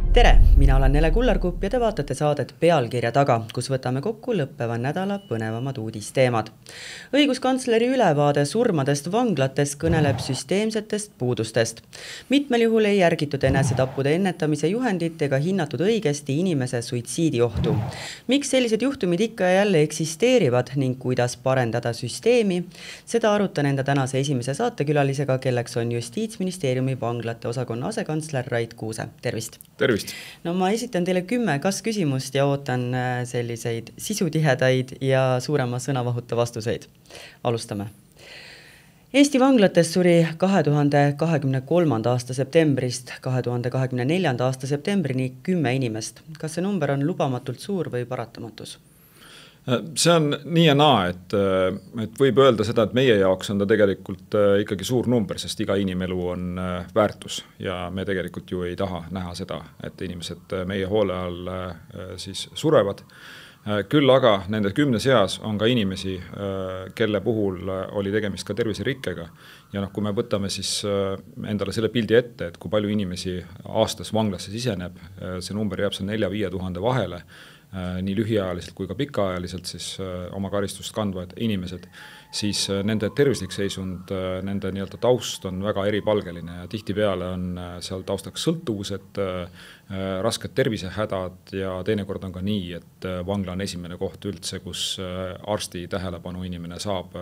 Tere, mina olen Nele Kullerkupp ja te vaatate saadet Pealkirja taga, kus võtame kokku lõppeva nädala põnevamad uudisteemad. Õiguskantsleri ülevaade surmadest vanglates kõneleb süsteemsetest puudustest. Mitmel juhul ei järgitud enesetappude ennetamise juhendit ega hinnatud õigesti inimese suitsiidiohtu. Miks sellised juhtumid ikka ja jälle eksisteerivad ning kuidas parendada süsteemi? Seda arutan enda tänase esimese saatekülalisega, kelleks on Justiitsministeeriumi vanglate osakonna asekantsler Rait Kuuse. Tervist! Tervist! No ma esitan teile 10 kas-küsimust ja ootan selliseid sisutihedaid ja suurema sõnavahuta vastuseid. Alustame. Eesti vanglates suri 2023. aasta septembrist 2024. aasta septembrini 10 inimest. Kas see number on lubamatult suur või paratamatus? See on nii ja naa, et võib öelda seda, et meie jaoks on ta tegelikult ikkagi suur number, sest iga inimelu on väärtus ja me tegelikult ju ei taha näha seda, et inimesed meie hoole all siis surevad. Küll aga nende 10 seas on ka inimesi, kelle puhul oli tegemist ka terviserikkega. Ja kui me võtame siis endale selle pildi ette, et kui palju inimesi aastas vanglasse siseneb, see number jääb 4-5 tuhande vahele, nii lühiajaliselt kui ka pikaajaliselt siis oma karistust kandvad inimesed, siis nende tervislik seisund, nende taust on väga eripalgeline ja tihtipeale on seal taustaks sõltuvused, rasked tervisehädad ja teinekord on ka nii, et vangla on esimene koht üldse, kus arsti tähelepanu inimene saab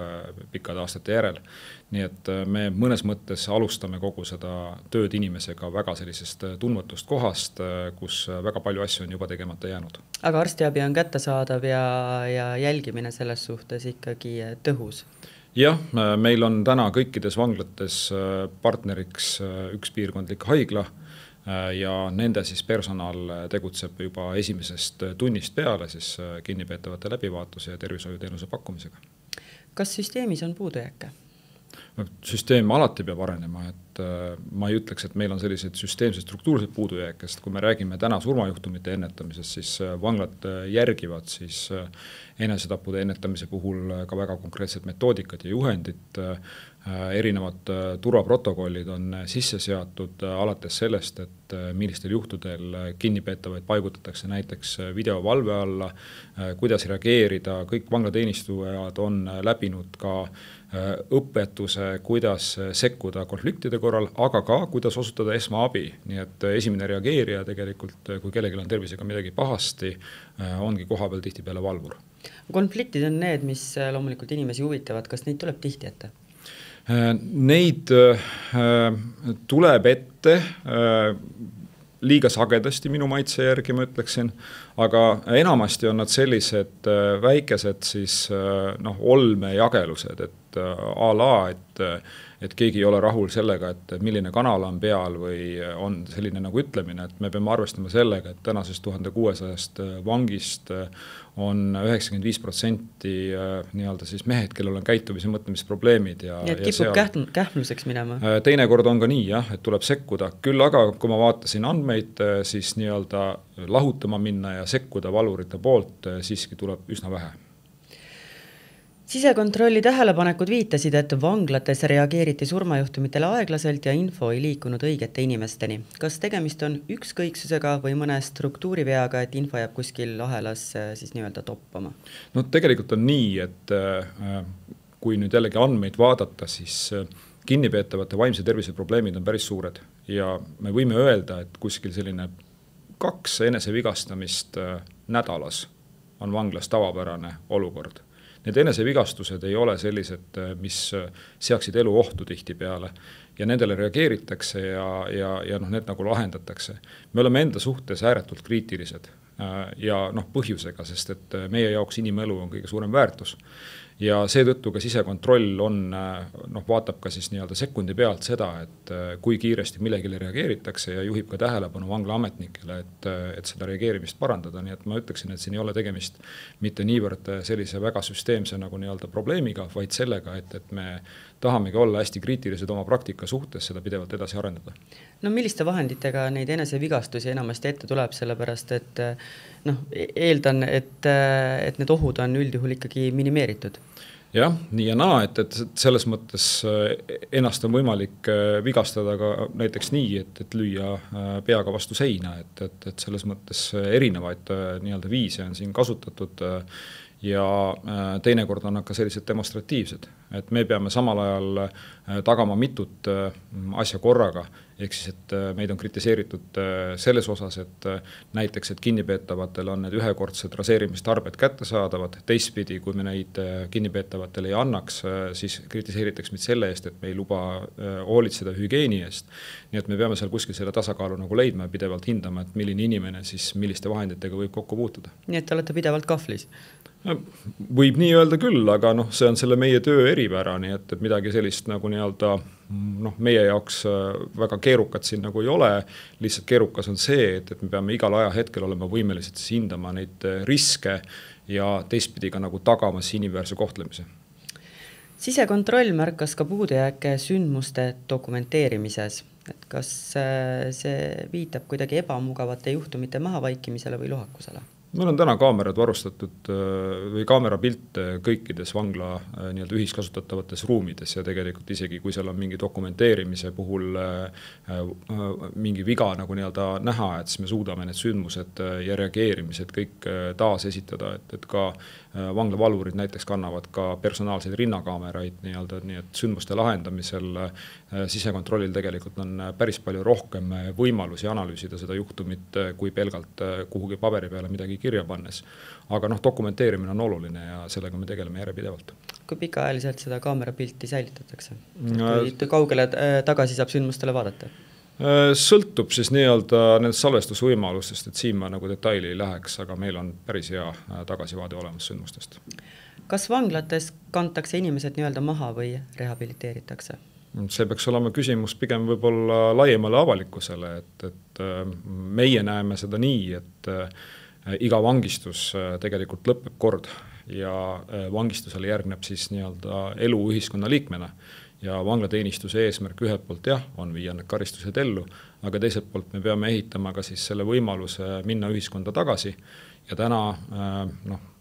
pikkade aastate järel. Nii et me mõnes mõttes alustame kogu seda tööd inimesega väga sellisest tundmatust kohast, kus väga palju asju on juba tegemata jäänud. Aga arstiabi on kättesaadav ja jälgimine selles suhtes ikkagi tõhus? Jah, meil on täna kõikides vanglates partneriks üks piirkondlik haigla ja nende siis personal tegutseb juba esimesest tunnist peale siis kinnipeetavate läbivaatuse ja tervishoiuteenuse pakkumisega. Kas süsteemis on puudujääke? Süsteem alati peab arenema, et ma ei ütleks, et meil on sellised süsteemsed struktuursed puudujääkest. Kui me räägime täna surmajuhtumite ennetamisest, siis vanglad järgivad siis enesetappude ennetamise puhul ka väga konkreetsed metoodikad ja juhendid. Erinevad turvaprotokollid on sisse seatud alates sellest, et millistel juhtudel kinnipeetavaid paigutatakse näiteks videovalve alla, kuidas reageerida. Kõik vanglateenistujad on läbinud ka õpetuse, kuidas sekkuda konfliktide korral, aga ka kuidas osutada esmaabi. Nii et esimene reageerija tegelikult, kui kellelgi on tervisega midagi pahasti, ongi kohapeal tihtipeale valvur. Konfliktid on need, mis loomulikult inimesi huvitavad. Kas neid tuleb tihti ette? Neid tuleb ette liiga sagedasti minu maitse järgi, ma ütleksin, aga enamasti on nad sellised väikesed siis, olmejagelused, et a la, et keegi ei ole rahul sellega, et milline kanal on peal või on selline nagu ütlemine, et me peame arvestama sellega, et tänasest 1600 vangist on 95% nii-öelda siis mehed, kellel on käitumise mõtlemisprobleemid. Ja kipub kähmluseks minema. Teinekord on ka nii, jah, et tuleb sekkuda. Küll aga, kui ma vaatasin andmeid, siis nii-öelda lahutama minna ja sekkuda valurite poolt siiski tuleb üsna vähe. Sisekontrolli tähelepanekud viitasid, et vanglates reageeriti surmajuhtumitele aeglaselt ja info ei liikunud õigete inimesteni. Kas tegemist on ükskõiksusega või mõne struktuuriveaga, et info jääb kuskil ahelas siis nii-öelda toppama? No tegelikult on nii, et kui nüüd jällegi andmeid vaadata, siis kinnipeetavate vaimse tervise probleemid on päris suured ja me võime öelda, et kuskil selline 2 enesevigastamist nädalas on vanglas tavapärane olukord. Need enesevigastused ei ole sellised, mis seaksid elu ohtu tihtipeale ja nendele reageeritakse ja need nagu lahendatakse. Me oleme enda suhtes ääretult kriitilised ja põhjusega, sest et meie jaoks inimelu on kõige suurem väärtus. Ja seetõttu ka sisekontroll vaatab ka siis nii-öelda sekundi pealt seda, et kui kiiresti millegile reageeritakse ja juhib ka tähelepanu vangla ametnikele, et seda reageerimist parandada. Nii et ma ütleksin, et siin ei ole tegemist mitte niivõrd sellise väga süsteemse nagu nii-öelda probleemiga, vaid sellega, et me tahamegi olla hästi kriitilised oma praktika suhtes, seda pidevalt edasi arendada. No milliste vahenditega neid enesevigastusi enamasti ette tuleb, sellepärast, et eeldan, et need ohud on üldjuhul ikkagi minimeeritud? jah, nii ja naa, et selles mõttes ennast on võimalik vigastada ka näiteks nii, et lüüa peaga vastu seina, et selles mõttes erinevaid nii-öelda viise on siin kasutatud ja teinekord on ka sellised demonstratiivsed, et me peame samal ajal tagama mitut asja korraga, ehk siis, et meid on kritiseeritud selles osas, et näiteks, et kinnipeetavatel on need ühekordsed raseerimistarbed kättesaadavad, teistpidi, kui me neid kinnipeetavatel ei annaks, siis kritiseeritakse meid selle eest, et me ei luba hoolitseda hügieeni eest. Nii et me peame seal kuskil selle tasakaalu nagu leidma ja pidevalt hindama, et milline inimene siis milliste vahenditega võib kokku puutuda. Nii et te olete pidevalt kahvlis? Võib nii öelda küll, aga see on selle meie töö eripära, nii et midagi sellist nagu nii-öelda meie jaoks väga keerukat siin nagu ei ole, lihtsalt keerukas on see, et me peame igal ajahetkel olema võimelised hindama neid riske ja teistpidi ka nagu tagama inimväärse kohtlemise. Sisekontroll märkas ka puudujääke sündmuste dokumenteerimises. Et kas see viitab kuidagi ebamugavate juhtumite mahavaikimisele või lohakusele? Meil on täna kaamerad varustatud või kaamerapilt kõikides vangla nii-öelda ühiskasutatavates ruumides ja tegelikult isegi kui seal on mingi dokumenteerimise puhul mingi viga nagu nii-öelda näha, et siis me suudame need sündmused ja reageerimised kõik taas esitada, et ka vanglavalvurid näiteks kannavad ka personaalseid rinnakaameraid nii-öelda, nii et sündmuste lahendamisel sisekontrollil tegelikult on päris palju rohkem võimalusi analüüsida seda juhtumit kui pelgalt kuhugi paberi peale midagi kirja pannes. Aga dokumenteerimine on oluline ja sellega me tegeleme järjepidevalt. Kui pikaajaliselt seda kaamerapilti säilitatakse? Kui kaugele tagasi saab sündmustele vaadata? Sõltub siis nii-öelda nendest salvestusvõimalustest, et siin ma nagu detaili ei läheks, aga meil on päris hea tagasivaade olemas sündmustest. Kas vanglates kantakse inimesed nii-öelda maha või rehabiliteeritakse? See peaks olema küsimus pigem võib-olla laiemale avalikkusele, et meie näeme seda nii, et iga vangistus tegelikult lõpeb kord ja vangistusele järgneb siis nii-öelda elu ühiskonna liikmena ja vanglateenistuse eesmärk ühelt poolt on viia need karistused ellu, aga teiselt poolt me peame ehitama ka siis selle võimaluse minna ühiskonda tagasi ja täna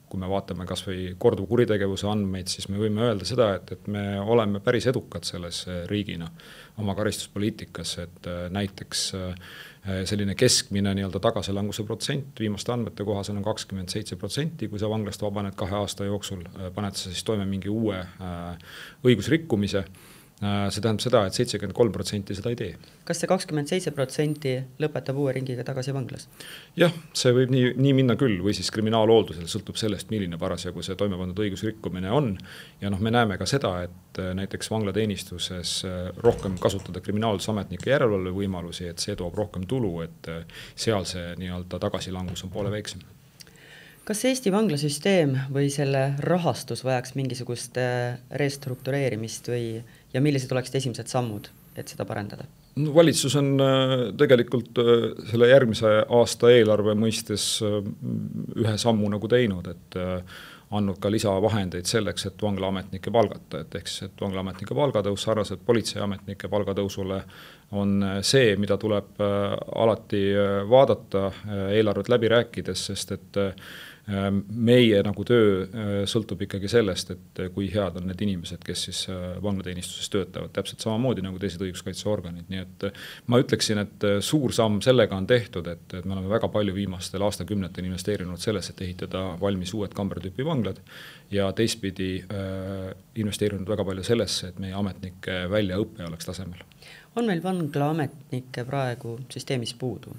kui me vaatame kas või korduva kuritegevuse andmeid, siis me võime öelda seda, et me oleme päris edukad selles riigina oma karistuspoliitikas, et näiteks selline keskmine nii-öelda tagasilanguse protsent viimaste andmete kohas on 27%, kui sa vanglast vabaned 2 aasta jooksul, paned sa siis toime mingi uue õigusrikkumise. See tähendab seda, et 73% seda ei tee. Kas see 27% lõpetab uue ringiga tagasi vanglas? Jah, see võib nii minna küll või siis kriminaalhooldusel sõltub sellest, milline parasjagu see toime pandud õigusrikkumine on. Ja me näeme ka seda, et näiteks vanglateenistuses rohkem kasutada kriminaalsametnike järelevalve võimalusi, et see toob rohkem tulu, et seal see nii-öelda tagasilangus on poole väiksem. Kas Eesti vanglasüsteem või selle rahastus vajaks mingisugust restruktureerimist ja millised oleksid esimesed sammud, et seda parendada? Valitsus on tegelikult selle järgmise aasta eelarve mõistes ühe sammu nagu teinud, et andnud ka lisavahendeid selleks, et vanglaametnike palgata, et ehk siis, et vanglaametnike palgatõus sarnaselt politseiametnike palgatõusule on see, mida tuleb alati vaadata eelarvet läbi rääkides, sest et meie nagu töö sõltub ikkagi sellest, et kui head on need inimesed, kes siis vanglateenistuses töötavad, täpselt samamoodi nagu teised õiguskaitseorganid. Nii et ma ütleksin, et suur samm sellega on tehtud, et me oleme väga palju viimastel aastakümnetel investeerinud selles, et ehitada valmis uued kambritüüpi vanglad ja teistpidi investeerinud väga palju sellesse, et meie ametnike väljaõppe oleks tasemel. On meil vanglaametnikke praegu süsteemis puudu?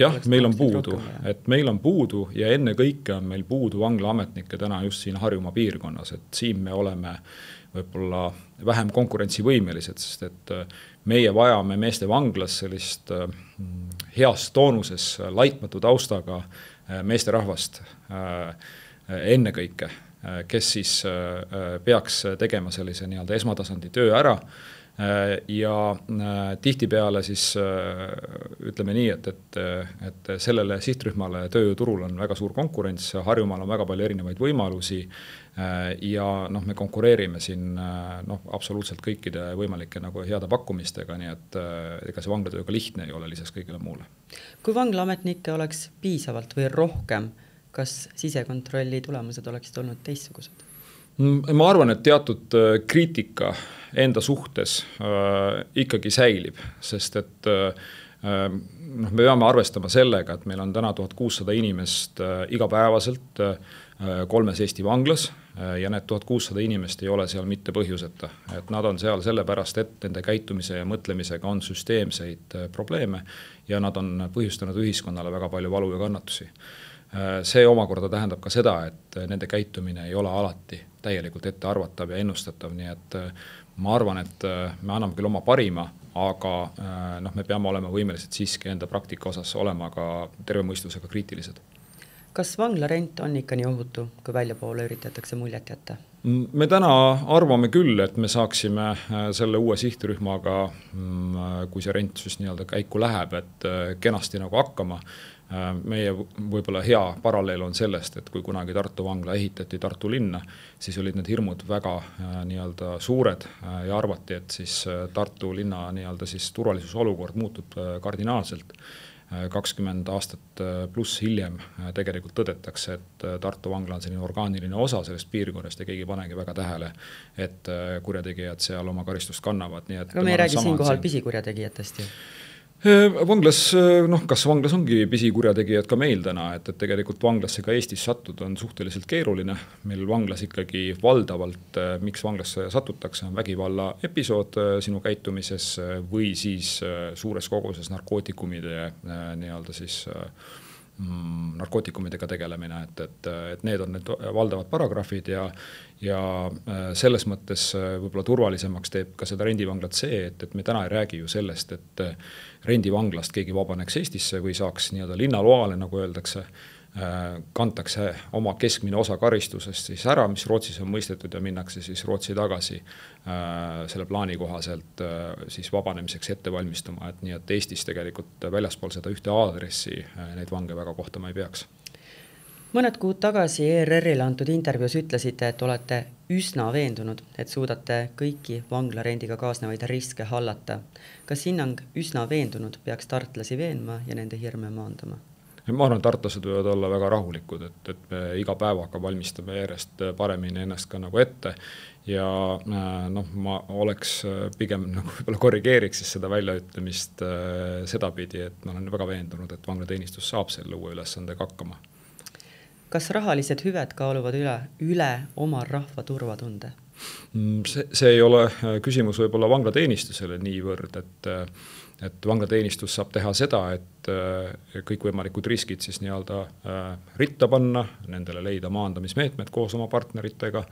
Jah, meil on puudu, et meil on puudu ja enne kõike on meil puudu vanglaametnikke täna just siin Harjumaa piirkonnas, et siin me oleme võib-olla vähem konkurentsivõimelised, sest et meie vajame meeste vanglas sellist heas toonuses laitmatu taustaga meeste rahvast enne kõike, kes siis peaks tegema sellise nii-öelda esmatasandi töö ära. Ja tihtipeale siis ütleme nii, et sellele sihtrühmale tööturul on väga suur konkurents, Harjumaal on väga palju erinevaid võimalusi ja me konkureerime siin absoluutselt kõikide võimalike nagu heade pakkumistega, nii et ega see vanglatööga lihtne ei ole lisaks kõigile muule. Kui vanglaametnikke oleks piisavalt või rohkem, kas sisekontrolli tulemused oleksid olnud teistsugused? Ma arvan, et teatud kriitika enda suhtes ikkagi säilib, sest et me peame arvestama sellega, et meil on täna 1600 inimest igapäevaselt 3 Eesti vanglas ja need 1600 inimest ei ole seal mitte põhjuseta. Et nad on seal sellepärast, et nende käitumise ja mõtlemisega on süsteemseid probleeme ja nad on põhjustanud ühiskonnale väga palju valu ja kannatusi. See omakorda tähendab ka seda, et nende käitumine ei ole alati täielikult ette arvatav ja ennustatav, nii et ma arvan, et me anname küll oma parima, aga me peame olema võimelised siiski enda praktika osas olema ka terve mõistusega kriitilised. Kas vanglarent on ikka nii ohutu, kui väljapoole üritatakse muljet jätta? Me täna arvame küll, et me saaksime selle uue sihtrühmaga, kui see rent siis nii-öelda käiku läheb, et kenasti nagu hakkama. Meie võib-olla hea paralleel on sellest, et kui kunagi Tartu vangla ehitati Tartu linna, siis olid need hirmud väga nii-öelda suured ja arvati, et siis Tartu linna nii-öelda siis turvalisusolukord muutub kardinaalselt. 20 aastat pluss hiljem tegelikult tõdetakse, et Tartu vangla on selline orgaaniline osa sellest piirkonnast ja keegi panegi väga tähele, et kurjategijad seal oma karistust kannavad. Nii et aga me ei räägi siinkohal pisikurjategijatest ju. Vanglas, kas vanglas ongi pisikurjategijad ka meil täna, et tegelikult vanglasse ka Eestis sattuda on suhteliselt keeruline. Meil vanglas ikkagi valdavalt, miks vanglasse satutakse, on vägivalla episood sinu käitumises või siis suures koguses narkootikumide nii-öelda siis narkootikumidega tegelemine, et need on need valdavad paragrahvid ja selles mõttes võib-olla turvalisemaks teeb ka seda rendivanglat see, et me täna ei räägi ju sellest, et rendivanglast keegi vabaneks Eestisse või saaks nii-öelda linnaloale, nagu öeldakse, kantakse oma keskmine osa karistusest siis ära, mis Rootsis on mõistetud ja minnakse siis Rootsi tagasi selle plaani kohaselt siis vabanemiseks ette valmistuma, et nii, et Eestis tegelikult väljaspool seda ühte aadressi neid vange väga kohtama ei peaks. Mõned kuud tagasi ERR-ile antud intervjuus ütlesite, et olete üsna veendunud, et suudate kõiki vanglarendiga kaasnevaid riske hallata. Kas hinnang üsna veendunud peaks tartlasi veenma ja nende hirme maandama? Ma arvan, et tartlased võivad olla väga rahulikud, et me iga päevaga valmistame järjest paremini ennast ka nagu ette ja ma oleks pigem nagu võib-olla korrigeeriks siis seda väljaütlemist sedapidi, et ma olen väga veendunud, et vanglateenistus saab selle uue ülesandega hakkama. Kas rahalised hüved kaaluvad üle oma rahva turvatunde? See ei ole küsimus võib-olla vanglateenistusele niivõrd, et vanglateenistus saab teha seda, et kõikvõimalikud riskid siis nii-öelda ritta panna, nendele leida maandamismeetmed koos oma partneritega.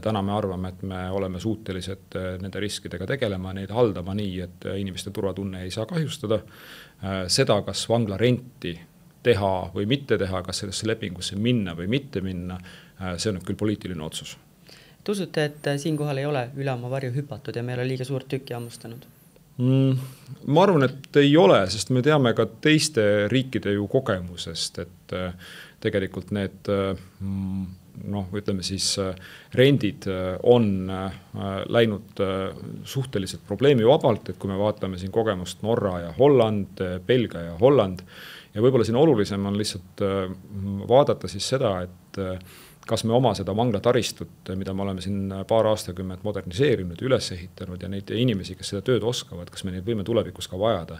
Täna me arvame, et me oleme suutelised nende riskidega tegelema, neid haldama nii, et inimeste turvatunne ei saa kahjustada. Seda, kas vanglarenti teha või mitte teha, kas sellesse lepingusse minna või mitte minna, see on küll poliitiline otsus. Te usute, et siinkohal ei ole üle oma varju hüpatud ja me ei ole liiga suurt tükki hammustanud? Ma arvan, et ei ole, sest me teame ka teiste riikide ju kogemusest, et tegelikult need ütleme siis rendid on läinud suhteliselt probleemivabalt, et kui me vaatame siin kogemust Norra ja Holland, Belgia ja Holland ja võib-olla siin olulisem on lihtsalt vaadata siis seda, et kas me oma seda vanglataristut, mida me oleme siin paar aastakümmet moderniseerinud, üles ehitanud ja neid inimesi, kes seda tööd oskavad, kas me neid võime tulevikus ka vajada.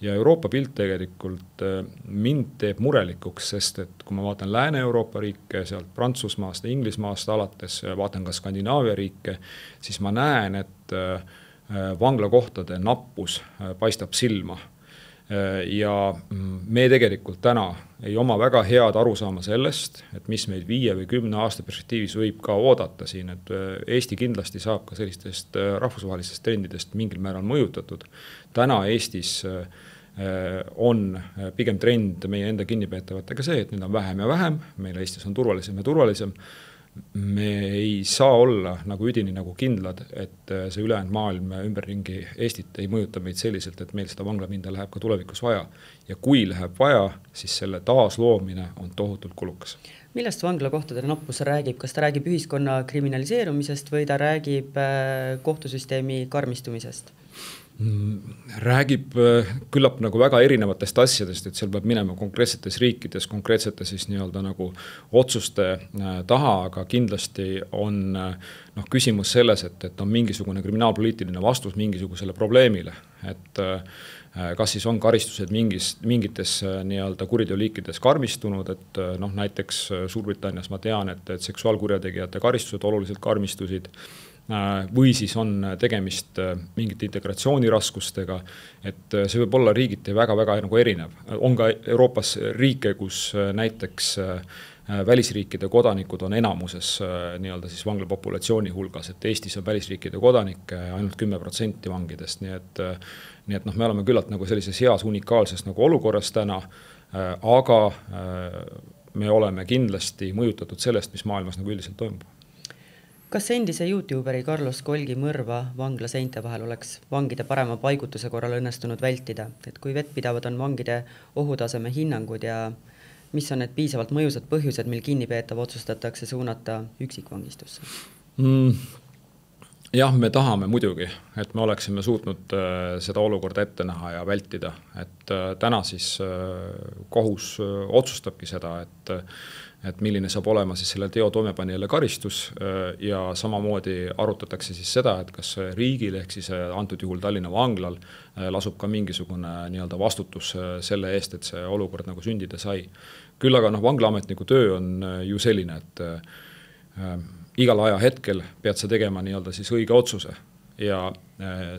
Ja Euroopa pilt tegelikult mind teeb murelikuks, sest et kui ma vaatan Lääne-Euroopa riike, sealt Prantsusmaast, Inglismaast alates, vaatan ka Skandinaavia riike, siis ma näen, et vanglakohtade nappus paistab silma. Ja me tegelikult täna ei oma väga head arusaama sellest, et mis meid 5 või 10 aasta perspektiivis võib ka oodata siin, et Eesti kindlasti saab ka sellistest rahvusvahelistest trendidest mingil määral mõjutatud. Täna Eestis on pigem trend meie enda kinnipeetavatega see, et nüüd on vähem ja vähem, meil Eestis on turvalisem ja turvalisem. Me ei saa olla nagu üdini nagu kindlad, et see ülejäänud maailm ümberringi Eestit ei mõjuta meid selliselt, et meil seda vanglaminda läheb ka tulevikus vaja. Ja kui läheb vaja, siis selle taasloomine on tohutult kulukas. Millest vanglakohtade nappus räägib? Kas ta räägib ühiskonna kriminaliseerumisest või ta räägib kohtusüsteemi karmistumisest? räägib küllap nagu väga erinevatest asjadest, et seal peab minema konkreetsetes riikides, konkreetsete siis nii-öelda nagu otsuste taha, aga kindlasti on küsimus selles, et on mingisugune kriminaalpoliitiline vastus mingisugusele probleemile, et kas siis on karistused mingites nii-öelda kuriteoliikides karmistunud, et näiteks Suurbritannias ma tean, et seksuaalkurjategijate karistused oluliselt karmistusid, või siis on tegemist mingite integratsiooniraskustega, et see võib olla riigiti väga-väga nagu erinev. On ka Euroopas riike, kus näiteks välisriikide kodanikud on enamuses nii-öelda siis vanglapopulatsiooni hulgas, et Eestis on välisriikide kodanikke ainult 10% vangidest, nii et me oleme küllalt nagu sellises heas unikaalses nagu olukorras täna, aga me oleme kindlasti mõjutatud sellest, mis maailmas nagu üldiselt toimub. Kas endise YouTuberi Carlos Kolgi mõrva vangla seinte vahel oleks vangide parema paigutuse korral õnnestunud vältida? Et kui vettpidavad on vangide ohutaseme hinnangud ja mis on need piisavalt mõjusad põhjused, mil kinnipeetav otsustatakse suunata üksikvangistusse? Jah, me tahame muidugi, et me oleksime suutnud seda olukorda ette näha ja vältida. Et täna siis kohus otsustabki seda, et milline saab olema siis selle teo toimepanijale karistus ja samamoodi arutatakse siis seda, et kas riigil ehk siis antud juhul Tallinna vanglal lasub ka mingisugune nii-öelda vastutus selle eest, et see olukord nagu sündida sai. Küll aga vanglaametniku töö on ju selline, et igal ajahetkel pead sa tegema nii-öelda siis õige otsuse ja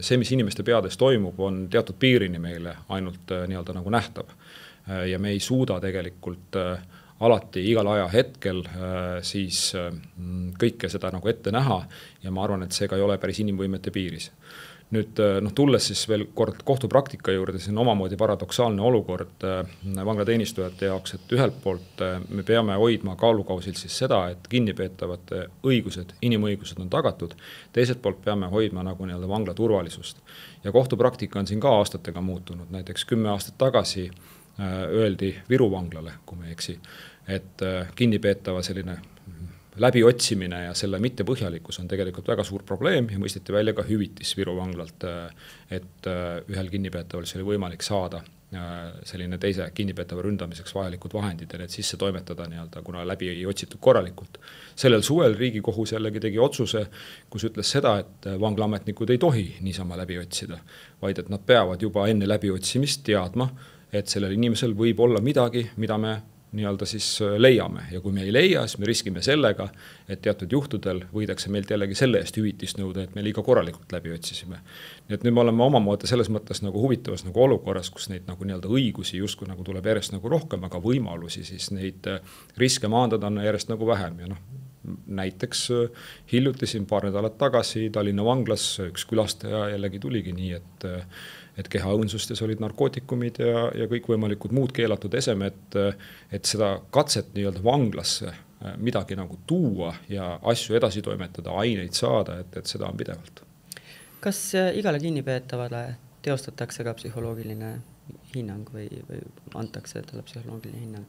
see, mis inimeste peades toimub, on teatud piirini meile ainult nii-öelda nagu nähtav ja me ei suuda tegelikult alati igal ajahetkel siis kõike seda nagu ette näha ja ma arvan, et see ka ei ole päris inimvõimete piiris. Nüüd tulles siis veel kord kohtupraktika juurde, see on omamoodi paradoksaalne olukord vanglateenistujate jaoks, et ühelt poolt me peame hoidma kaalukausil siis seda, et kinnipeetavate õigused, inimõigused on tagatud, teiselt poolt peame hoidma nagu nii-öelda vangla turvalisust. Ja kohtupraktika on siin ka aastatega muutunud, näiteks 10 aastat tagasi öeldi Viru vanglale, kui me eksi, et kinnipeetava selline läbiotsimine ja selle mittepõhjalikkus on tegelikult väga suur probleem ja mõisteti välja ka hüvitis Viru vanglalt, et ühel kinnipeetaval oli võimalik saada selline teise kinnipeetava ründamiseks vajalikud vahendid ja need sisse toimetada nii-öelda, kuna läbi ei otsitud korralikult. Sellel suvel Riigikohus jällegi tegi otsuse, kus ütles seda, et vanglaametnikud ei tohi niisama läbi otsida, vaid et nad peavad juba enne läbiotsimist teadma, et sellel inimesel võib olla midagi, mida me nii-öelda siis leiame ja kui me ei leia, siis me riskime sellega, et teatud juhtudel võidakse meilt jällegi selle eest hüvitist nõuda, et me liiga korralikult läbi otsisime. Nii et nüüd me oleme omamoodi selles mõttes nagu huvitavas nagu olukorras, kus neid nagu nii-öelda õigusi justkui nagu tuleb järjest nagu rohkem, aga võimalusi siis neid riske maandada on järjest nagu vähem ja näiteks hiljuti siin paar nädalat tagasi Tallinna vanglas üks külastaja jällegi tuligi nii, et kehaõõnsustes olid narkootikumid ja kõik võimalikud muud keelatud esemed, et seda katset nii-öelda vanglasse midagi nagu tuua ja asju edasi toimetada, aineid saada, et seda on pidevalt. Kas igale kinnipeetavale teostatakse ka psühholoogiline hinnang või antakse talle psühholoogiline hinnang?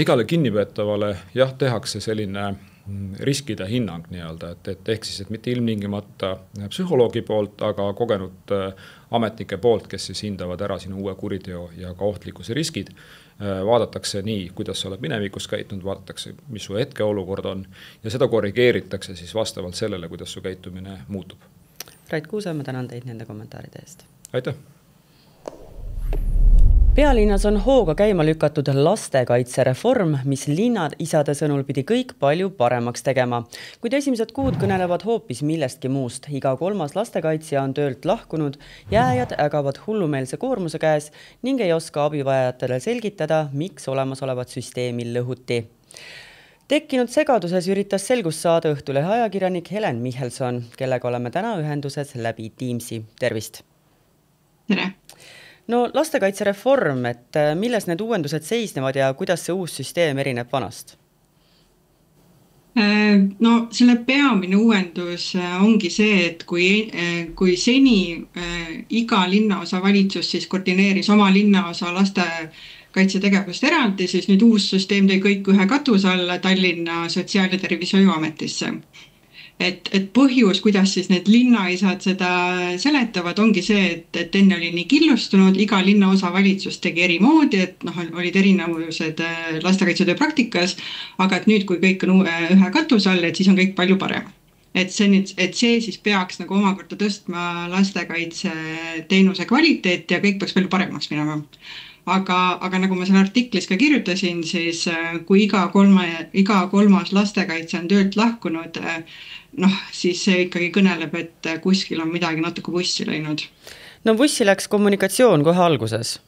Igale kinnipeetavale tehakse selline riskide hinnang nii-öelda, et ehk siis, et mitte ilmtingimata psühholoogi poolt, aga kogenud ametnike poolt, kes siis hindavad ära sinu uue kuriteo ja ka ohtlikkuse riskid. Vaadatakse nii, kuidas sa oled minevikus käitunud, vaadatakse, mis su hetkeolukord on ja seda korrigeeritakse siis vastavalt sellele, kuidas su käitumine muutub. Rait Kuuse, ma tänan teid nende kommentaaride eest. Aitäh! Pealinnas on hooga käima lükatud lastekaitsereform, mis linnaisade sõnul pidi kõik palju paremaks tegema. Kuid esimesed kuud kõnelevad hoopis millestki muust. Iga 3. lastekaitsja on töölt lahkunud, jääjad ägavad hullumeelse koormuse käes ning ei oska abivajajatele selgitada, miks olemasolevat süsteemi lõhuti. Tekkinud segaduses üritas selgust saada Õhtulehe ajakirjanik Helen Michelson, kellega oleme täna ühenduses läbi Teamsi. Tervist! Tere! No lastekaitsereform, et milles need uuendused seisnevad ja kuidas see uus süsteem erineb vanast? No selle peamine uuendus ongi see, et kui seni iga linnaosa valitsus siis koordineeris oma linnaosa lastekaitsetegevust eraldi, siis nüüd uus süsteem tõi kõik ühe katuse alla Tallinna Sotsiaal- ja Tervishoiuametisse. et põhjus, kuidas siis need linnaisad seda seletavad, ongi see, et enne oli nii killustunud, iga linnaosa valitsus tegi eri moodi, et noh, olid erinevused lastekaitsetöö praktikas, aga et nüüd, kui kõik on ühe katuse all, et siis on kõik palju parem. Et see siis peaks nagu omakorda tõstma lastekaitseteenuse kvaliteeti ja kõik peaks palju paremaks minema. Aga nagu ma selle artiklis ka kirjutasin, siis kui iga kolmas lastekaitse on töölt lahkunud, noh, siis see ikkagi kõneleb, et kuskil on midagi natuke vussi läinud. No vussi läks kommunikatsioon kohe alguses.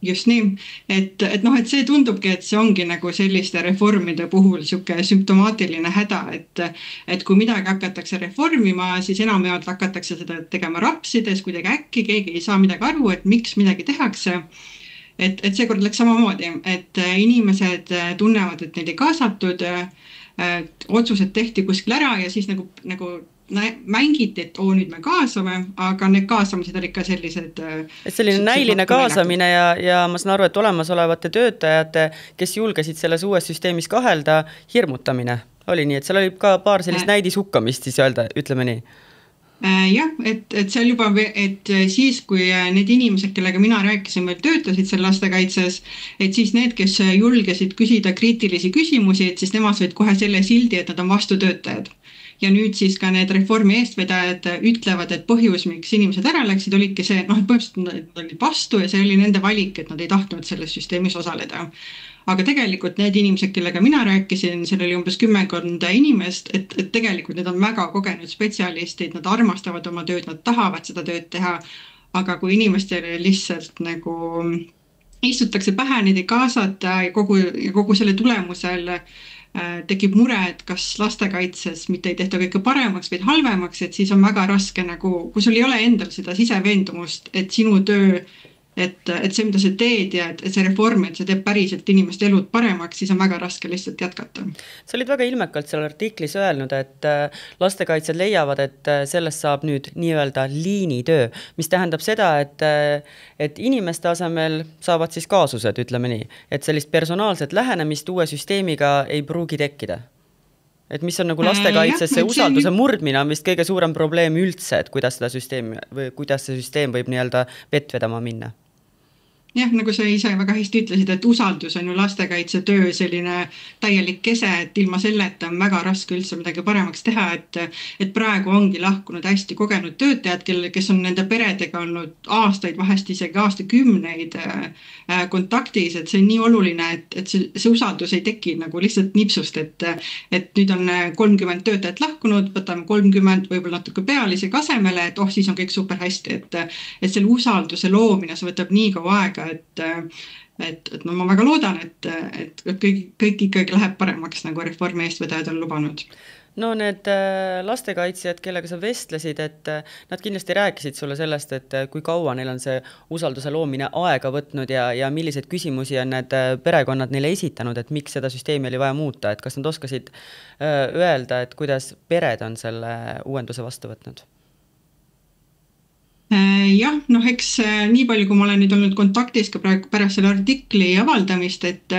Just nii, et see tundubki, et see ongi nagu selliste reformide puhul siuke sümptomaatiline häda, et kui midagi hakatakse reformima, siis enamjaolt hakatakse seda tegema rapsides, kuidagi äkki, keegi ei saa midagi aru, et miks midagi tehakse. Et seekord läks samamoodi, et inimesed tunnevad, et neid ei kaasatud, otsused tehti kuskil ära ja siis nagu mängiti, et nüüd me kaasame, aga need kaasamised oli ikka sellised... Et selline näiline kaasamine ja ma saan aru, et olemasolevate töötajate, kes julgesid selles uues süsteemis kahelda, hirmutamine oli nii, et seal oli ka paar sellist näidishukkamist, siis ütleme nii. Jah, et seal juba, et siis, kui need inimesed, kellega mina rääkisin, veel töötasid seal lastekaitses, et siis need, kes julgesid küsida kriitilisi küsimusi, et siis nemad said kohe selle sildi, et nad on vastutöötajad. Ja nüüd siis ka need reformi eestvedajad ütlevad, et põhjus, miks inimesed ära läksid, olidki see, põhimõtteliselt nad olid vastu ja see oli nende valik, et nad ei tahtnud selles süsteemis osaleda. Aga tegelikult need inimesed, kellega mina rääkisin, seal oli umbes 10 inimest, et tegelikult need on väga kogenud spetsialistid, nad armastavad oma tööd, nad tahavad seda tööd teha, aga kui inimestele lihtsalt nagu istutakse pähe, neid ei kaasata ja kogu selle tulemusel tekib mure, et kas lastekaitses mitte ei tehta kõike paremaks või halvemaks, et siis on väga raske kui sul ei ole endal seda siseveendumust, et sinu töö, et see, mida sa teed ja et see reform, et see teeb päriselt inimeste elud paremaks, siis on väga raske lihtsalt jätkata. Sa olid väga ilmekalt seal artiklis öelnud, et lastekaitsjad leiavad, et sellest saab nüüd nii-öelda liinitöö, mis tähendab seda, et inimeste asemel saavad siis kaasused, ütleme nii, et sellist personaalset lähenemist uue süsteemiga ei pruugi tekkida. Et mis on nagu lastekaitses see usalduse murdmine on vist kõige suurem probleem üldse, et kuidas see süsteem võib nii-öelda vett vedama minna. Jah, nagu sa ise väga hästi ütlesid, et usaldus on ju lastekaitse töö selline täielik kese, et ilma selleta on väga raske üldse midagi paremaks teha, et praegu ongi lahkunud hästi kogenud töötajad, kes on nende peredega olnud aastaid, vahest isegi aastakümneid kontaktis, et see on nii oluline, et see usaldus ei teki nagu lihtsalt nipsust, et nüüd on 30 töötajat lahkunud, võtame 30 võib-olla natuke pealise asemele, et siis on kõik super hästi, et selle usalduse loomine, see võtab nii kaua aega, et ma väga loodan, et kõik ikkagi läheb paremaks, nagu reformi eestvedajad on lubanud. No need lastekaitsjad, kellega sa vestlesid, et nad kindlasti rääkisid sulle sellest, et kui kaua neil on see usalduse loomine aega võtnud ja milliseid küsimusi on need perekonnad neile esitanud, et miks seda süsteemi oli vaja muuta, et kas nad oskasid öelda, et kuidas pered on selle uuenduse vastu võtnud? Jah, eks nii palju, kui ma olen nüüd olnud kontaktis ka pärast selle artikli avaldamist, et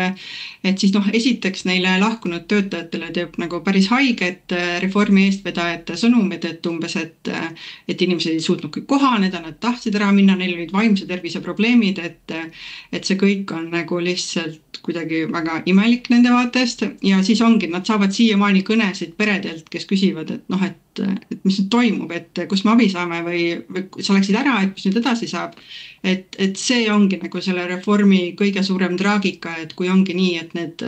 siis esiteks neile lahkunud töötajatele teeb nagu päris haiget reformi eestvedajate sõnumid, et umbes, et inimesed ei suutnud kõik kohaneda, nad tahtsid ära minna, neil olid vaimse tervise probleemid, et see kõik on nagu lihtsalt kuidagi väga imelik nende vaatest ja siis ongi, nad saavad siiamaani kõnesid peredelt, kes küsivad, et mis nüüd toimub, et kus me abi saame või sa läksid ära, et mis nüüd edasi saab. Et see ongi nagu selle reformi kõige suurem traagika, et kui ongi nii, et need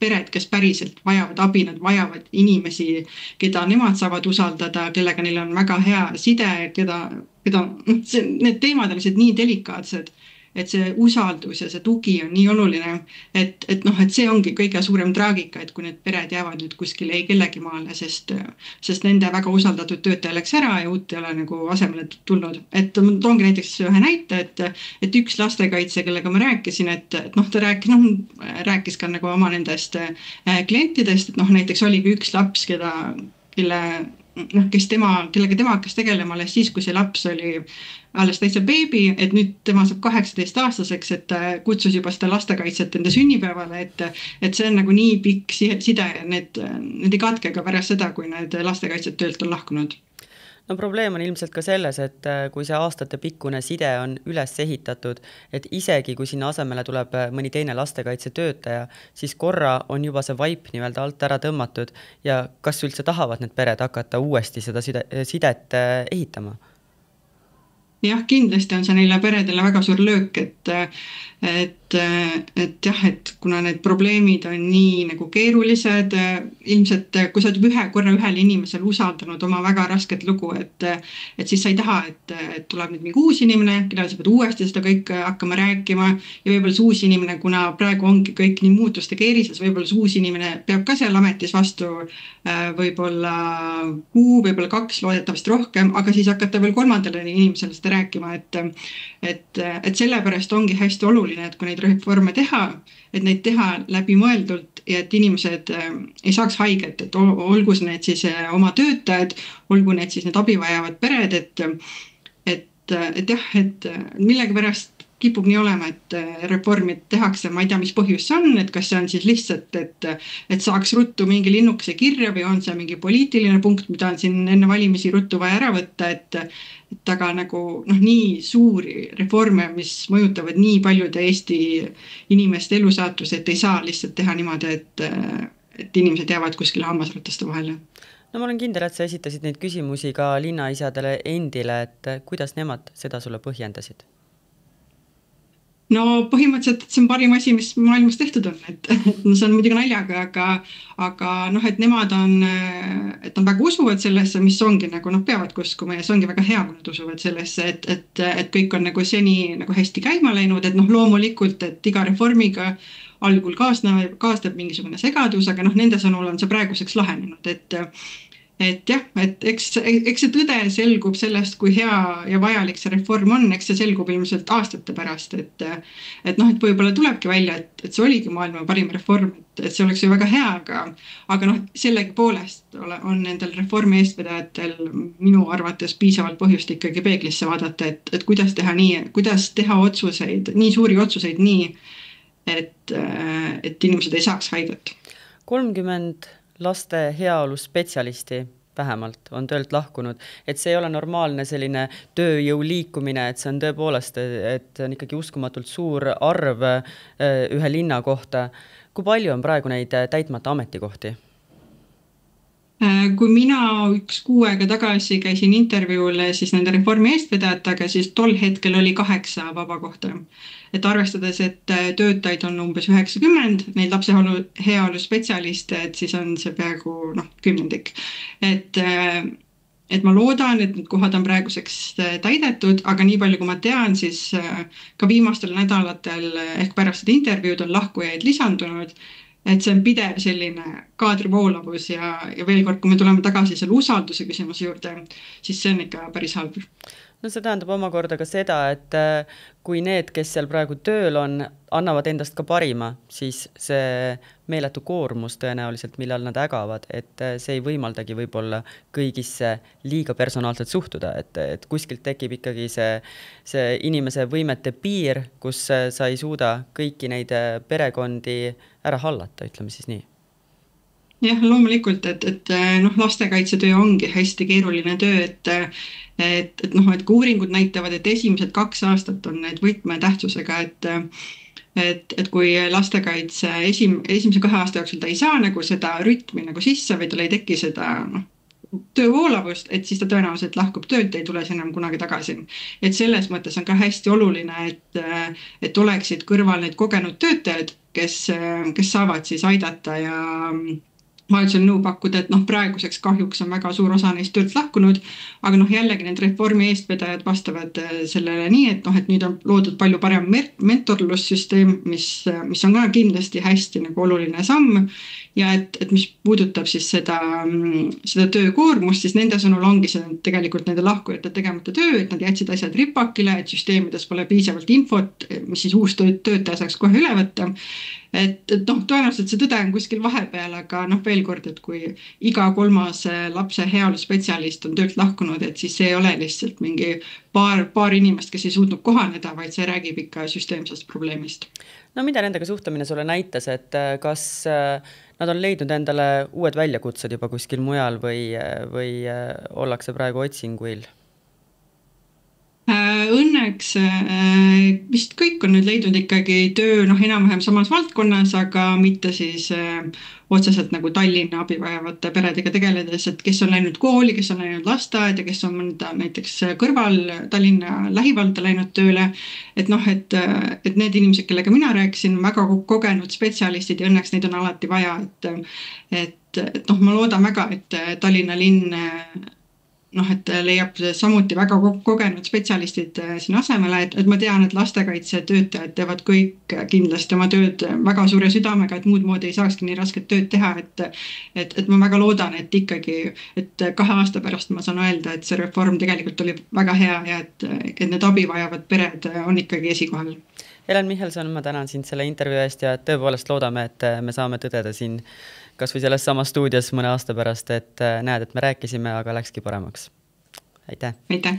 pered, kes päriselt vajavad abi, nad vajavad inimesi, keda nemad saavad usaldada, kellega neil on väga hea side, need teemad on lihtsalt nii delikaatsed, et see usaldus ja see tugi on nii oluline, et see ongi kõige suurem traagika, et kui need pered jäävad nüüd kuskile ei kellegi maale, sest nende väga usaldatud töötaja läks ära ja uut ei ole nagu asemele tulnud. Et ma toongi näiteks ühe näite, et üks lastekaitse, kellega ma rääkisin, et ta rääkis ka nagu oma nendest klientidest, et näiteks oligi üks laps, kelle kellega tema hakkas tegelema alles siis, kui see laps oli alles täitsa beebi, et nüüd tema saab 18-aastaseks, et kutsus juba seda lastekaitset enda sünnipäevale, et see on nagu nii pikk side ja need ei katke ka pärast seda, kui need lastekaitset töölt on lahkunud. No probleem on ilmselt ka selles, et kui see aastatepikkune side on üles ehitatud, et isegi kui sinna asemele tuleb mõni teine lastekaitsetöötaja, siis korra on juba see vaip nii-öelda alt ära tõmmatud ja kas üldse tahavad need pered hakata uuesti seda sidet ehitama? Jah, kindlasti on see neile peredele väga suur löök, et kuna need probleemid on nii nagu keerulised, ilmselt kui sa oled korra ühel inimesel usaldanud oma väga rasket lugu, et siis sa ei taha, et tuleb nüüd mingi uus inimene, keda sa pead uuesti seda kõik hakkama rääkima ja võib-olla see uus inimene, kuna praegu ongi kõik nii muutuste keerises, võib-olla see uus inimene peab ka seal ametis vastu võib-olla kuu, võib-olla 2, loodetavasti rohkem, aga siis hakata veel 3. inimesele seda rääkima, et sellepärast ongi hästi oluline, et kui neid reforme teha, et neid teha läbimõeldult ja et inimesed ei saaks haiget, et olgu need siis oma töötajad, olgu need siis need abivajavad pered, et millegipärast kipub nii olema, et reformid tehakse, ma ei tea, mis põhjus see on, et kas see on siis lihtsalt, et saaks ruttu mingi linnukese kirja või on see mingi poliitiline punkt, mida on siin enne valimisi ruttu vaja ära võtta, et aga nagu nii suuri reforme, mis mõjutavad nii paljude Eesti inimeste elusaatus, et ei saa lihtsalt teha niimoodi, et inimesed jäävad kuskile hammasrataste vahele. No ma olen kindel, et sa esitasid neid küsimusi ka linnaisadele endile, et kuidas nemad seda sulle põhjendasid? No põhimõtteliselt, et see on parim asi, mis maailmas tehtud on, et see on muidugi naljaga, aga et nemad on väga usuvad sellesse, mis ongi nagu peavad uskuma ja see ongi väga hea, kui nad usuvad sellesse, et kõik on nagu seni nagu hästi käima läinud, et loomulikult, et iga reformiga algul kaasneb mingisugune segadus, aga nende sõnul on see praeguseks lahenenud, et eks see tõde selgub sellest, kui hea ja vajalik see reform on, eks see selgub ilmselt aastate pärast, et võib-olla tulebki välja, et see oligi maailma parim reform, et see oleks ju väga hea, aga sellegi poolest on nendel reformi eestvedajatel minu arvates piisavalt põhjust ikkagi peeglisse vaadata, et kuidas teha otsuseid, nii suuri otsuseid nii, et inimesed ei saaks haiget. 30 laste heaolu spetsialisti vähemalt on töölt lahkunud, et see ei ole normaalne selline tööjõu liikumine, et see on tõepoolest, et on ikkagi uskumatult suur arv ühe linna kohta. Kui palju on praegu neid täitmata ametikohti? Kui mina 1 kuu aega tagasi käisin intervjuul siis nende reformi eestvedajatega, siis tol hetkel oli 8 vaba kohta. Et arvestades, et töötajaid on umbes 90, neid lapse heaolu spetsialiste, et siis on see peaaegu 10. Et ma loodan, et need kohad on praeguseks täidetud, aga nii palju, kui ma tean, siis ka viimastel nädalatel ehk pärast seda intervjuud on lahkujaid lisandunud, et see on pidev selline kaadrivoolavus ja veel kord, kui me tuleme tagasi selle usalduse küsimuse juurde, siis see on ikka päris halb. No see tähendab omakorda ka seda, et kui need, kes seal praegu tööl on, annavad endast ka parima, siis see meeletu koormus tõenäoliselt, millal nad ägavad, et see ei võimaldagi võib-olla kõigisse liiga personaalselt suhtuda, et kuskilt tekib ikkagi see inimese võimete piir, kus sa ei suuda kõiki neid perekondi ära hallata, ütleme siis nii. Jah, loomulikult, et lastekaitsetöö ongi hästi keeruline töö, et kui uuringud näitavad, et esimesed 2 aastat on need võtmetähtsusega, et kui lastekaitse esimese 2 aasta jooksul ta ei saa nagu seda rütmi nagu sisse või tal ei teki seda töövoolavust, et siis ta tõenäoliselt lahkub töölt, ei tule enam kunagi tagasi. Et selles mõttes on ka hästi oluline, et oleksid kõrval need kogenud töötajad, kes saavad siis aidata ja vajadusel nõu pakkuda, et praeguseks kahjuks on väga suur osa neist töölt lahkunud, aga jällegi need reformi eestvedajad vastavad sellele nii, et nüüd on loodud palju parem mentorlussüsteem, mis on ka kindlasti hästi nagu oluline samm ja et mis puudutab siis seda töökoormust, siis nende sõnul ongi see tegelikult nende lahkujate tegemata töö, et nad jätsid asjad ripakile, et süsteemides pole piisavalt infot, mis siis uus töötaja saaks kohe üle võtta. Et tõenäoliselt see tõde on kuskil vahepeal, aga veel veel kord, et kui iga 3. lapse heaoluspetsialist on töölt lahkunud, et siis see ei ole lihtsalt mingi paar inimest, kes ei suutnud kohaneda, vaid see räägib ikka süsteemsest probleemist. No mida nendega suhtumine sulle näitas, et kas nad on leidnud endale uued väljakutsed juba kuskil mujal või ollakse praegu otsinguil? Õnneks vist kõik on nüüd leidnud ikkagi töö enam-vähem samas valdkonnas, aga mitte siis otseselt nagu Tallinna abivajavate peredega tegeledes, et kes on läinud kooli, kes on läinud lasteaeda, kes on mõnda näiteks kõrval Tallinna lähivalda läinud tööle, et need inimesed, kellega mina rääkisin, väga kogenud spetsialistid ja õnneks neid on alati vaja, et ma loodan väga, et Tallinna linn et leiab samuti väga kogenud spetsialistid siin asemele, et ma tean, et lastekaitsetöötajad teevad kõik kindlasti oma tööd väga suure südamega, et muud moodi ei saakski nii rasket tööd teha, et ma väga loodan, et ikkagi, et 2 aasta pärast ma saan öelda, et see reform tegelikult oli väga hea ja et need abivajavad pered on ikkagi esikohal. Helen Michelson, ma tänan sind selle intervjuu eest ja tõepoolest loodame, et me saame tõdeda siin kas või selles samas stuudios mõne aasta pärast, et näed, et me rääkisime, aga läkski paremaks. Aitäh! Aitäh!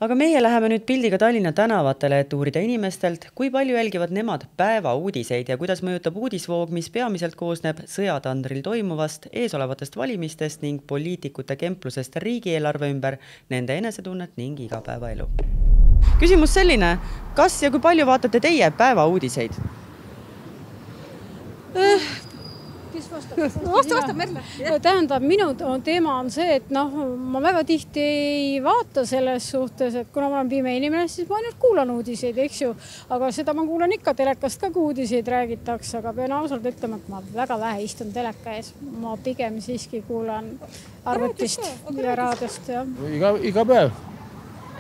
Aga meie läheme nüüd pildiga Tallinna tänavatele, et uurida inimestelt, kui palju jälgivad nemad päeva uudiseid ja kuidas mõjutab uudisvoog, mis peamiselt koosneb sõjatandril toimuvast, eesolevatest valimistest ning poliitikute kemplusest riigieelarve ümber, nende enesetunnet ning igapäevaelu. Küsimus selline, kas ja kui palju vaatate teie päeva uudiseid? Vastab Merle. Tähendab, minu teema on see, et ma väga tihti ei vaata selles suhtes, et kuna ma olen pime inimene, siis ma ainult kuulan uudiseid, eks ju. Aga seda ma kuulan ikka telekast ka, kui uudiseid räägitakse, aga pean ausalt ütlema, et ma väga vähe istun teleka ees. Ma pigem siiski kuulan arvutist ja raadiost. Iga päev.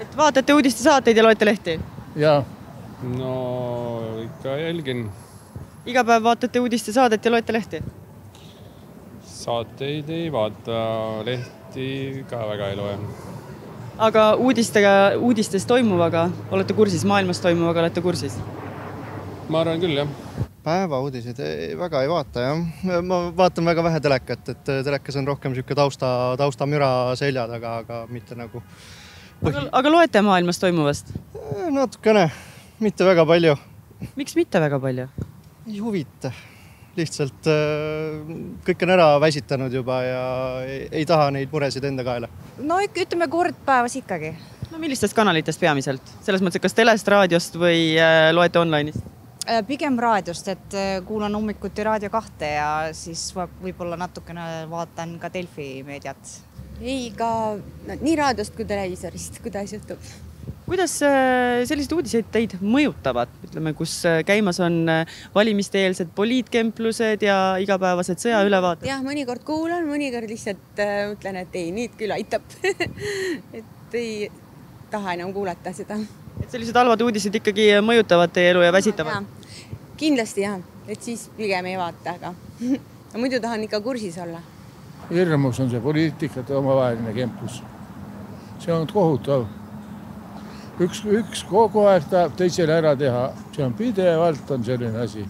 Et vaatate uudiste saateid ja loete lehti? Jaa. No ikka jälgin. Iga päev vaatate uudiste saadet ja loete lehti? Saateid ei vaata, lehti ka väga ei loe. Aga uudistes toimuvaga, olete kursis, maailmas toimuvaga olete kursis? Ma arvan küll, jah. Päeva uudiseid väga ei vaata, jah. Ma vaatan väga vähe telekat, et telekas on rohkem siuke taustamüra selja taga, aga mitte nagu... Aga loete maailmas toimuvast? Natukene, mitte väga palju. Miks mitte väga palju? Ei huvita. Lihtsalt kõik on ära väsitanud juba ja ei taha neid muresid enda kaela. No ütleme kord päevas ikkagi. No millistest kanalitest peamiselt? Selles mõttes, kas telest, raadiost või loete online'ist? Pigem raadiost, et kuulan hommikuti Raadio 2 ja siis võib-olla natukene vaatan ka Delfi meediat. Ei, ka nii raadiost kui televisorist, kuidas juhtub. Kuidas sellised uudiseid teid mõjutavad, ütleme, kus käimas on valimiste-eelsed poliitkemplused ja igapäevased sõjaülevaated? Jah, mõnikord kuulan, mõnikord lihtsalt mõtlen, et ei, nüüd küll aitab. Et ei taha enam kuulata seda. Et sellised halvad uudised ikkagi mõjutavad teie elu ja väsitavad? Ja, kindlasti jah, et siis pigem ei vaata, aga muidu tahan ikka kursis olla. Hirmus on see poliitikate omavaheline kemplus. See on kohutav. Üks kogu aeg tahab teisele ära teha. See on pidevalt on selline asi.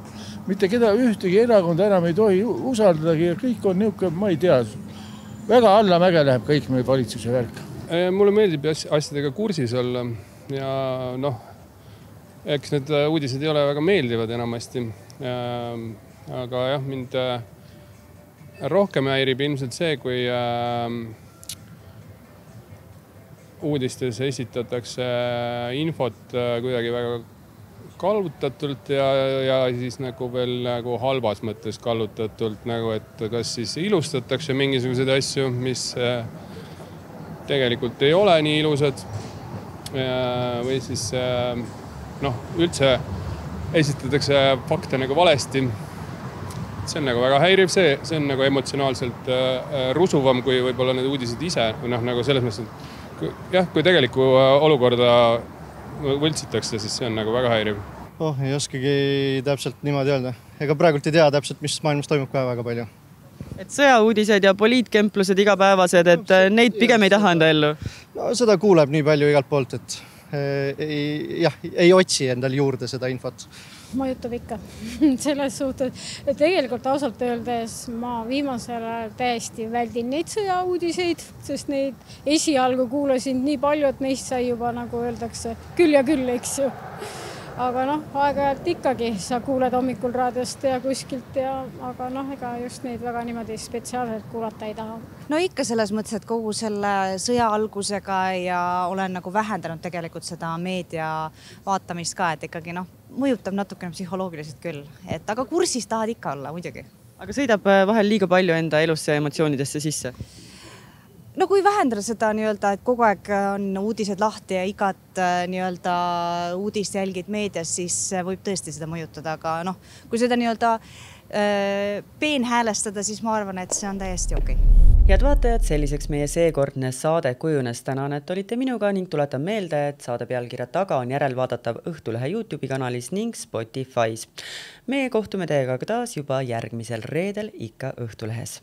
Mitte ühtegi erakonda enam ei tohi usaldadagi ja kõik on niisugune, ma ei tea, väga allamäge läheb kõik meil valitsuse värk. Mulle meeldib asjadega kursis olla ja eks need uudised ei ole väga meeldivad enamasti. Aga jah, mind rohkem häirib ilmselt see, kui uudistes esitatakse infot kuidagi väga kallutatult ja siis nagu veel nagu halvas mõttes kallutatult, nagu et kas siis ilustatakse mingisuguseid asju, mis tegelikult ei ole nii ilusad või siis üldse esitatakse fakte nagu valesti. See on nagu väga häiriv, see on nagu emotsionaalselt rusuvam kui võib-olla need uudised ise, nagu selles mõttes, jah, kui tegeliku olukorda võltsitakse, siis see on nagu väga häiriv. Ei oskagi täpselt niimoodi öelda. Ega praegult ei tea täpselt, mis maailmas toimub ka väga palju. Et sõjauudised ja poliitkemplused igapäevased, et neid pigem ei taha enda ellu? No seda kuuleb nii palju igalt poolt, ei otsi endal juurde seda infot. Mõjutab ikka selles suhtes, et tegelikult ausalt öeldes ma viimasel ajal täiesti väldin neid sõjauudiseid, sest neid esialgu kuulasin nii palju, et neist sai juba nagu öeldakse küll ja küll, eks ju. Aga aeg-ajalt ikkagi sa kuuled hommikul raadiost ja kuskilt aga ega just neid väga niimoodi spetsiaalselt kuulata ei taha. No ikka selles mõttes, et kogu selle sõja algusega ja olen nagu vähendanud tegelikult seda meedia vaatamist ka, et ikkagi mõjutab natukene psühholoogiliselt küll, et aga kursis tahad ikka olla muidugi. Aga sõidab vahel liiga palju enda elusse ja emotsioonidesse sisse? No kui vähendada seda et kogu aeg on uudised lahti ja igat uudist jälgid meedias, siis võib tõesti seda mõjutada, aga kui seda peenhäälestada, siis ma arvan, et see on täiesti okei. Head vaatajad, selliseks meie seekordne saade kujunes tänan, et olite minuga ning tuletan meelde, et saade pealkirja taga on järelvaadatav Õhtulehe YouTube'i kanalis ning Spotify's. Me kohtume teiega taas juba järgmisel reedel ikka Õhtulehes.